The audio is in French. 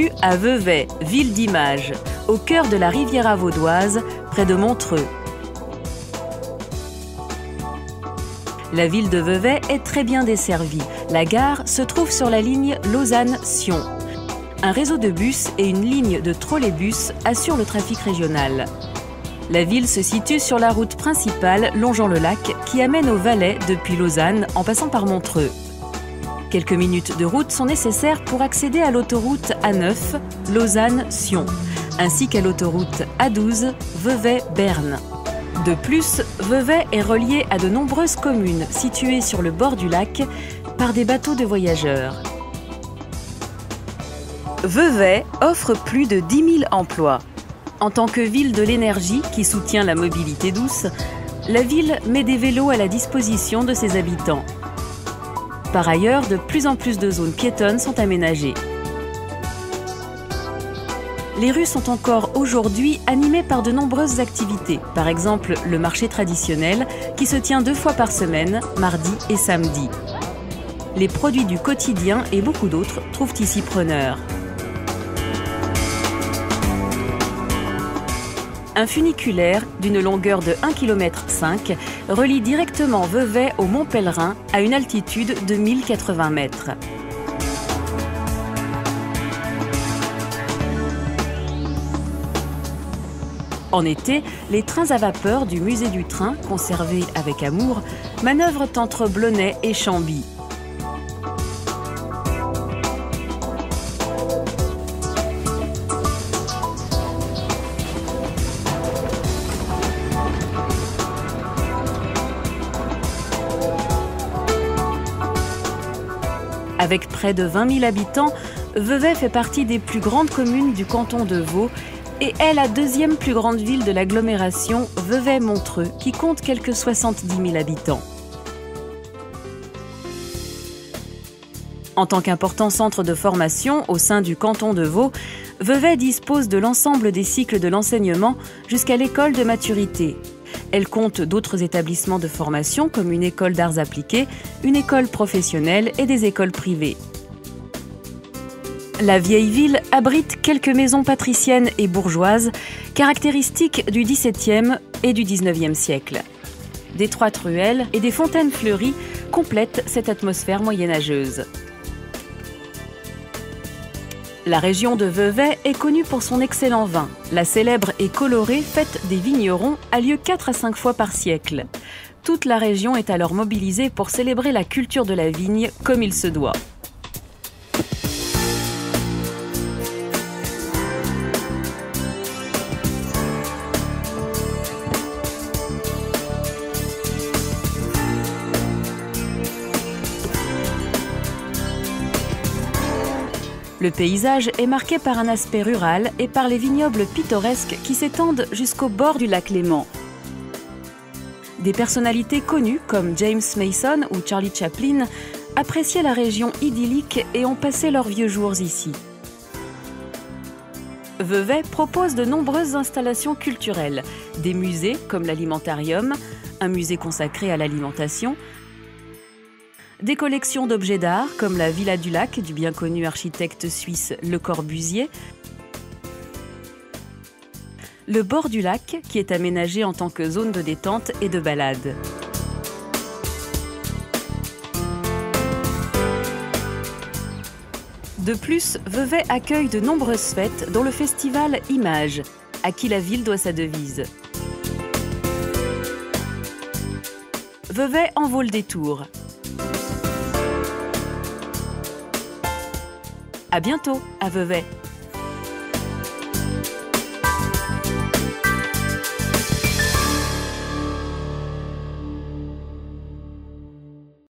Bienvenue à Vevey, ville d'Images, au cœur de la Riviera vaudoise, près de Montreux. La ville de Vevey est très bien desservie. La gare se trouve sur la ligne Lausanne-Sion. Un réseau de bus et une ligne de trolleybus assurent le trafic régional. La ville se situe sur la route principale longeant le lac qui amène au Valais depuis Lausanne en passant par Montreux. Quelques minutes de route sont nécessaires pour accéder à l'autoroute A9 Lausanne-Sion, ainsi qu'à l'autoroute A12 Vevey-Berne. De plus, Vevey est relié à de nombreuses communes situées sur le bord du lac par des bateaux de voyageurs. Vevey offre plus de 10 000 emplois. En tant que ville de l'énergie qui soutient la mobilité douce, la ville met des vélos à la disposition de ses habitants. Par ailleurs, de plus en plus de zones piétonnes sont aménagées. Les rues sont encore aujourd'hui animées par de nombreuses activités. Par exemple, le marché traditionnel qui se tient 2 fois par semaine, mardi et samedi. Les produits du quotidien et beaucoup d'autres trouvent ici preneur. Un funiculaire d'une longueur de 1,5 km relie directement Vevey au Mont Pèlerin à une altitude de 1080 mètres. En été, les trains à vapeur du musée du train, conservés avec amour, manœuvrent entre Blonay et Chambly. Avec près de 20 000 habitants, Vevey fait partie des plus grandes communes du canton de Vaud et est la 2e plus grande ville de l'agglomération Vevey-Montreux, qui compte quelques 70 000 habitants. En tant qu'important centre de formation au sein du canton de Vaud, Vevey dispose de l'ensemble des cycles de l'enseignement jusqu'à l'école de maturité. Elle compte d'autres établissements de formation comme une école d'arts appliqués, une école professionnelle et des écoles privées. La vieille ville abrite quelques maisons patriciennes et bourgeoises, caractéristiques du XVIIe et du XIXe siècle. D'étroites ruelles et des fontaines fleuries complètent cette atmosphère moyenâgeuse. La région de Vevey est connue pour son excellent vin. La célèbre et colorée fête des vignerons a lieu 4 à 5 fois par siècle. Toute la région est alors mobilisée pour célébrer la culture de la vigne comme il se doit. Le paysage est marqué par un aspect rural et par les vignobles pittoresques qui s'étendent jusqu'au bord du lac Léman. Des personnalités connues comme James Mason ou Charlie Chaplin appréciaient la région idyllique et ont passé leurs vieux jours ici. Vevey propose de nombreuses installations culturelles, des musées comme l'Alimentarium, un musée consacré à l'alimentation, des collections d'objets d'art comme la Villa du Lac du bien connu architecte suisse Le Corbusier, le bord du lac qui est aménagé en tant que zone de détente et de balade. De plus, Vevey accueille de nombreuses fêtes dont le festival Images, à qui la ville doit sa devise. Vevey en vaut le détour. À bientôt à Vevey.